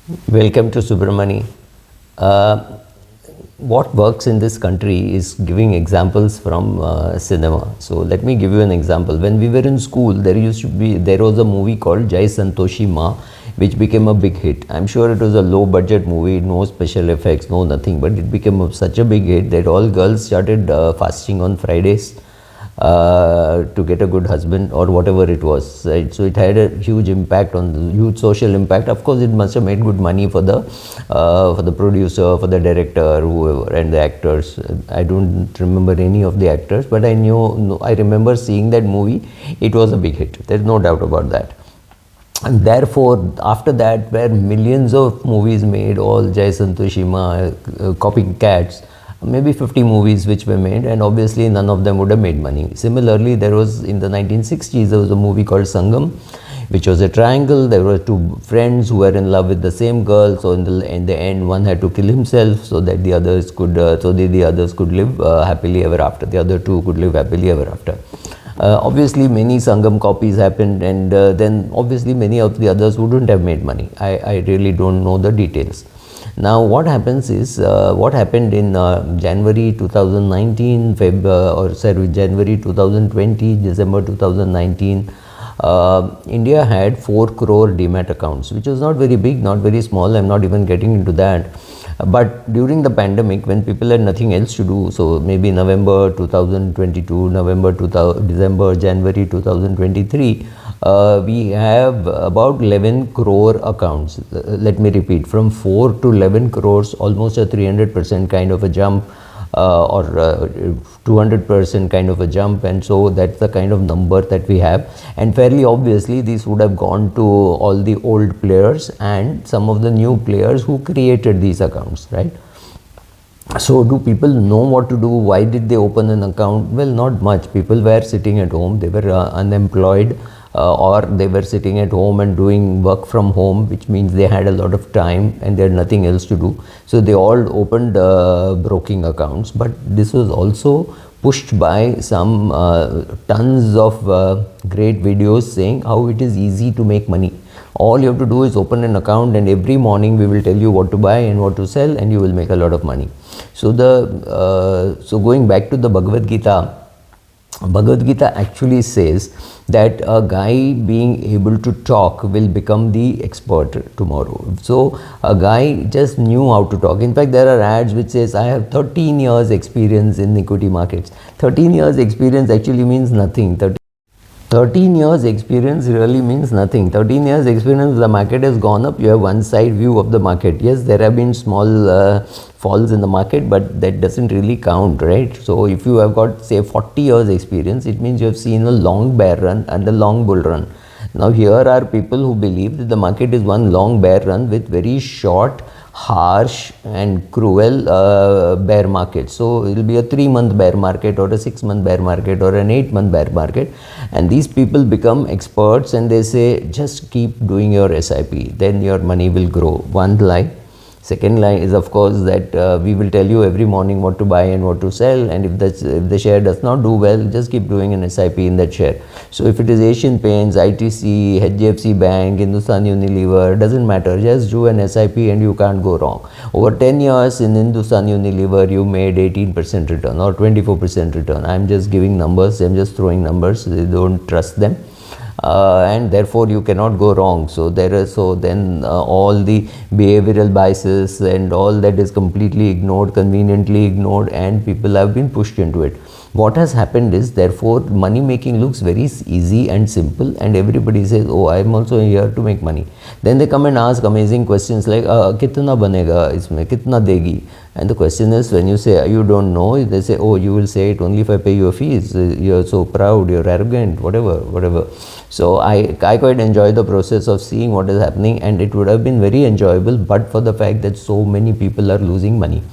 Welcome to Subramani. Uh, what works in this country is giving examples from cinema. So let me give you an example. When we were in school, there was a movie called Jai Santoshi Ma, which became a big hit. I'm sure it was a low budget movie, no special effects, no nothing, but it became such a big hit that all girls started fasting on Fridays to get a good husband or whatever it was, right? So it had a huge impact on the huge social impact. Of course, it must have made good money for the producer, for the director, whoever, and the actors. I don't remember any of the actors, but I remember seeing that movie. It was a big hit. There's no doubt about that. And therefore, after that, were millions of movies made, all Jai Santoshi Ma, copycats, maybe 50 movies which were made, and obviously none of them would have made money. Similarly, there was in the 1960s, there was a movie called Sangam, which was a triangle. There were two friends who were in love with the same girl. So in the end, one had to kill himself so that the others could, the others could live happily ever after. The other two could live happily ever after. Obviously, many Sangam copies happened, and then obviously many of the others wouldn't have made money. I really don't know the details. Now, what happens is, what happened in January 2019, January 2020, December 2019, India had 4 crore Demat accounts, which was not very big, not very small. I'm not even getting into that. But during the pandemic, when people had nothing else to do, so maybe November 2022, December, January 2023, we have about 11 crore accounts. Let me repeat, from 4 to 11 crores, almost a 300% kind of a jump, or 200% kind of a jump. And so that's the kind of number that we have. And fairly obviously, these would have gone to all the old players and some of the new players who created these accounts, right? So do people know what to do? Why did they open an account? Well, not much. People were sitting at home. They were unemployed, or they were sitting at home and doing work from home, which means they had a lot of time and they had nothing else to do. So they all opened broking accounts. But this was also pushed by some tons of great videos saying how it is easy to make money. All you have to do is open an account, and every morning we will tell you what to buy and what to sell, and you will make a lot of money. So so going back to the Bhagavad Gita, Bhagavad Gita actually says that a guy being able to talk will become the expert tomorrow. So a guy just knew how to talk. In fact, there are ads which says, I have 13 years experience in equity markets. 13 years experience actually means nothing. 13 years experience really means nothing. 13 years experience, the market has gone up, you have one side view of the market. Yes, there have been small falls in the market, but that doesn't really count, right? So if you have got, say, 40 years experience, it means you have seen a long bear run and a long bull run. Now here are people who believe that the market is one long bear run with very short, harsh and cruel bear market. So it will be a 3-month bear market or a 6-month bear market or an 8-month bear market, and these people become experts and they say, just keep doing your SIP, then your money will grow. One lie. Second line is, of course, that we will tell you every morning what to buy and what to sell, and if the share does not do well, just keep doing an SIP in that share. So if it is Asian Paints, ITC, HDFC Bank, Hindustan Unilever, doesn't matter, just do an SIP and you can't go wrong. Over 10 years in Hindustan Unilever, you made 18% return or 24% return. I'm just giving numbers, I'm just throwing numbers, don't trust them. And therefore you cannot go wrong. So then all the behavioral biases and all that is completely ignored, conveniently ignored, and people have been pushed into it. What has happened is, therefore, money making looks very easy and simple, and everybody says, oh, I am also here to make money. Then they come and ask amazing questions like, kitna banega isme, kitna degi? And the question is, when you say you don't know, they say, oh, you will say it only if I pay your fees. You're so proud, you're arrogant, whatever. So I quite enjoy the process of seeing what is happening, and it would have been very enjoyable but for the fact that so many people are losing money.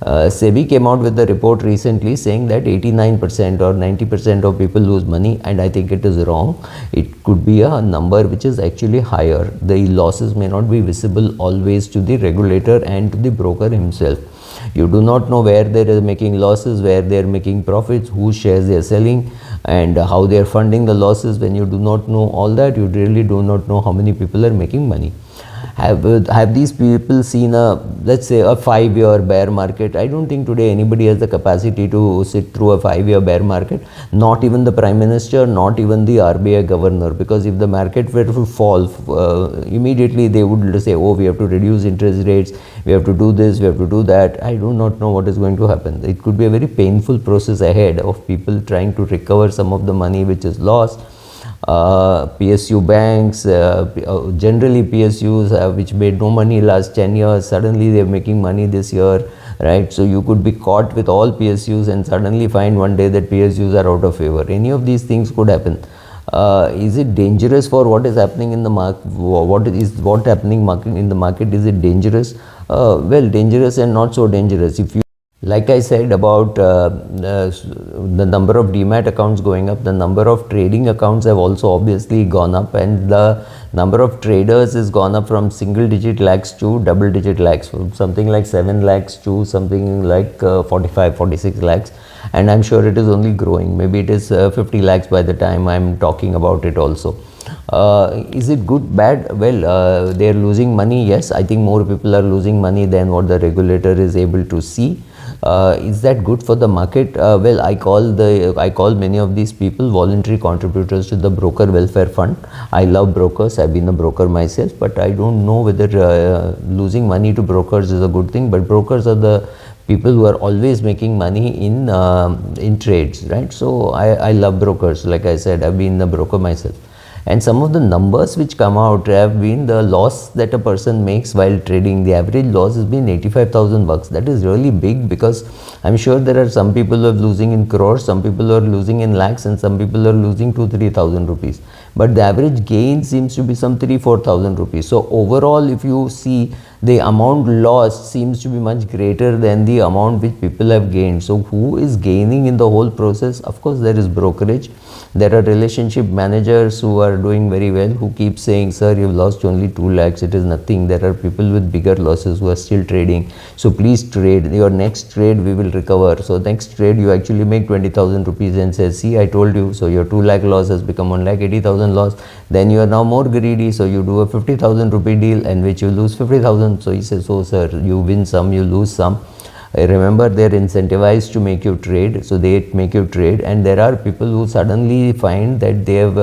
SEBI came out with a report recently saying that 89% or 90% of people lose money, and I think it is wrong. It could be a number which is actually higher. The losses may not be visible always to the regulator and to the broker himself. You do not know where they are making losses, where they are making profits, whose shares they are selling, and how they are funding the losses. When you do not know all that, you really do not know how many people are making money. Have these people seen a, let's say, a 5-year bear market? I don't think today anybody has the capacity to sit through a 5-year bear market. Not even the Prime Minister, not even the RBI governor, because if the market were to fall, immediately they would say, oh, we have to reduce interest rates, we have to do this, we have to do that. I do not know what is going to happen. It could be a very painful process ahead of people trying to recover some of the money which is lost. PSU banks, generally PSUs which made no money last 10 years, suddenly they are making money this year, right? So you could be caught with all PSUs and suddenly find one day that PSUs are out of favor. Any of these things could happen. Is it dangerous for what is happening in the market? What happening in the market? Is it dangerous? Well, dangerous and not so dangerous. If you, like I said about the number of demat accounts going up, the number of trading accounts have also obviously gone up, and the number of traders has gone up from single digit lakhs to double digit lakhs, from something like 7 lakhs to something like 45, 46 lakhs. And I'm sure it is only growing. Maybe it is 50 lakhs by the time I'm talking about it also. Is it good, bad? Well, they are losing money. Yes, I think more people are losing money than what the regulator is able to see. Is that good for the market? Well, I call many of these people voluntary contributors to the broker welfare fund. I love brokers. I've been a broker myself, but I don't know whether losing money to brokers is a good thing. But brokers are the people who are always making money in trades, right? So I love brokers. Like I said, I've been a broker myself. And some of the numbers which come out have been the loss that a person makes while trading. The average loss has been 85,000 bucks. That is really big, because I'm sure there are some people who are losing in crores, some people who are losing in lakhs, and some people are losing 2,000-3,000 rupees. But the average gain seems to be some 3,000-4,000 rupees. So overall, if you see, the amount lost seems to be much greater than the amount which people have gained. So who is gaining in the whole process? Of course, there is brokerage. There are relationship managers who are doing very well, who keep saying, sir, you've lost only 2 lakhs, it is nothing. There are people with bigger losses who are still trading. So please trade. Your next trade we will recover. So next trade you actually make 20,000 rupees and say, see, I told you. So your 2 lakh loss has become 1,80,000 loss. Then you are now more greedy. So you do a 50,000 rupee deal in which you lose 50,000. So he says, so sir, you win some, you lose some. Remember, they are incentivized to make you trade, so they make you trade. And there are people who suddenly find that they have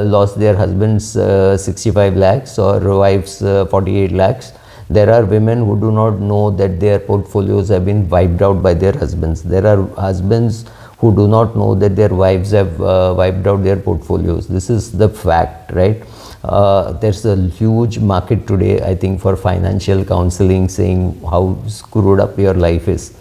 lost their husband's 65 lakhs or wife's 48 lakhs. There are women who do not know that their portfolios have been wiped out by their husbands. There are husbands who do not know that their wives have wiped out their portfolios. This is the fact, right? There's a huge market today, I think, for financial counseling, saying how screwed up your life is.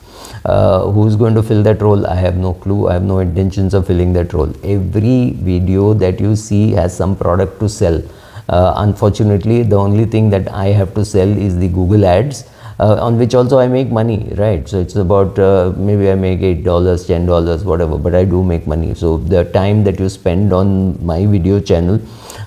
Who's going to fill that role? I have no clue. I have no intentions of filling that role. Every video that you see has some product to sell. Unfortunately, the only thing that I have to sell is the Google ads, on which also I make money, right? So it's about maybe I make $8, $10, whatever, but I do make money. So the time that you spend on my video channel,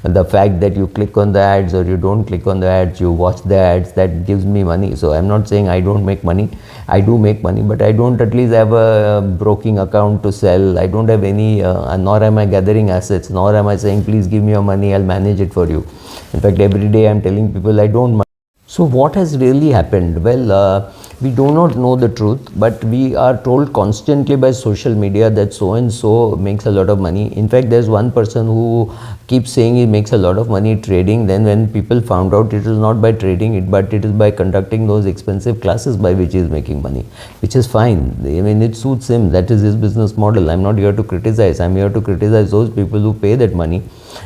the fact that you click on the ads or you don't click on the ads, you watch the ads, that gives me money. So I'm not saying I don't make money. I do make money, but I don't at least have a broking account to sell. I don't have any, nor am I gathering assets, nor am I saying, please give me your money, I'll manage it for you. In fact, every day I'm telling people I don't. So what has really happened? Well, we do not know the truth, but we are told constantly by social media that so and so makes a lot of money. In fact, there's one person who keeps saying he makes a lot of money trading. Then when people found out it is not by trading, but it is by conducting those expensive classes by which he is making money, which is fine. I mean, it suits him. That is his business model. I'm not here to criticize. I'm here to criticize those people who pay that money.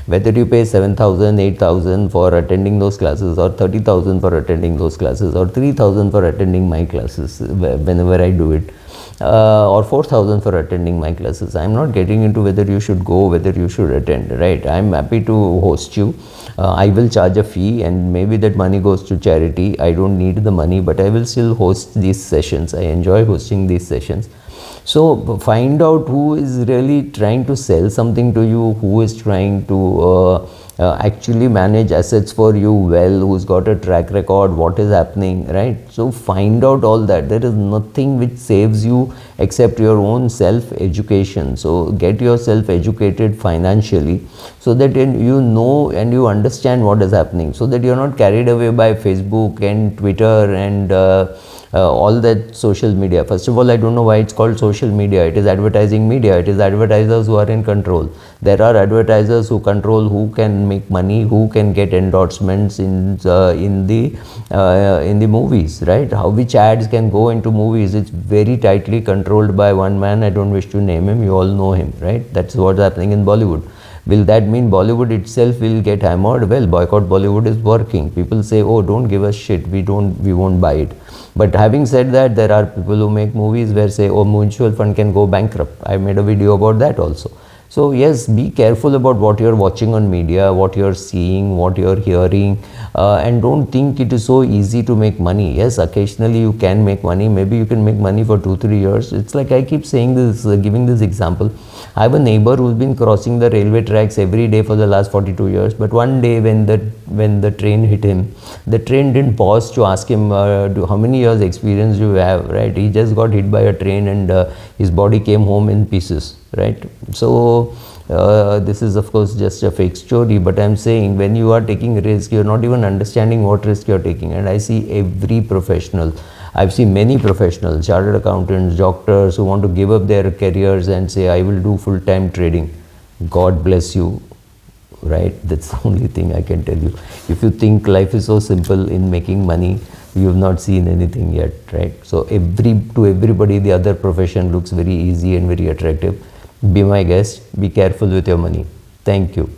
Whether you pay 7,000, 8,000 for attending those classes, or 30,000 for attending those classes, or 3,000 for attending my classes whenever I do it, or 4,000 for attending my classes. I'm not getting into whether you should go, whether you should attend, right? I'm happy to host you. I will charge a fee, and maybe that money goes to charity. I don't need the money, but I will still host these sessions. I enjoy hosting these sessions. So find out who is really trying to sell something to you, who is trying to actually manage assets for you well, who's got a track record, what is happening, right? So find out all that. There is nothing which saves you except your own self education. So get yourself educated financially so that you know and you understand what is happening, so that you're not carried away by Facebook and Twitter and all that social media. First of all, I don't know why it's called social media. It is advertising media. It is advertisers who are in control. There are advertisers who control who can make money, who can get endorsements in the movies, right? How which ads can go into movies? It's very tightly controlled by one man. I don't wish to name him. You all know him, right? That's what's happening in Bollywood. Will that mean Bollywood itself will get hammered? Well, boycott Bollywood is working. People say, oh, don't give us shit. We won't buy it. But having said that, there are people who make movies where say, oh, mutual fund can go bankrupt. I made a video about that also. So yes, be careful about what you're watching on media, what you're seeing, what you're hearing, and don't think it is so easy to make money. Yes, occasionally you can make money. Maybe you can make money for 2-3 years. It's like I keep saying this, giving this example. I have a neighbor who's been crossing the railway tracks every day for the last 42 years. But one day when the train hit him, the train didn't pause to ask him how many years experience do you have, right? He just got hit by a train and his body came home in pieces, right? So this is of course just a fake story, but I'm saying when you are taking risk, you're not even understanding what risk you're taking. And I see every professional, I've seen many professionals, chartered accountants, doctors who want to give up their careers and say, I will do full-time trading. God bless you, right? That's the only thing I can tell you. If you think life is so simple in making money, you have not seen anything yet, right? So to everybody, the other profession looks very easy and very attractive. Be my guest. Be careful with your money. Thank you.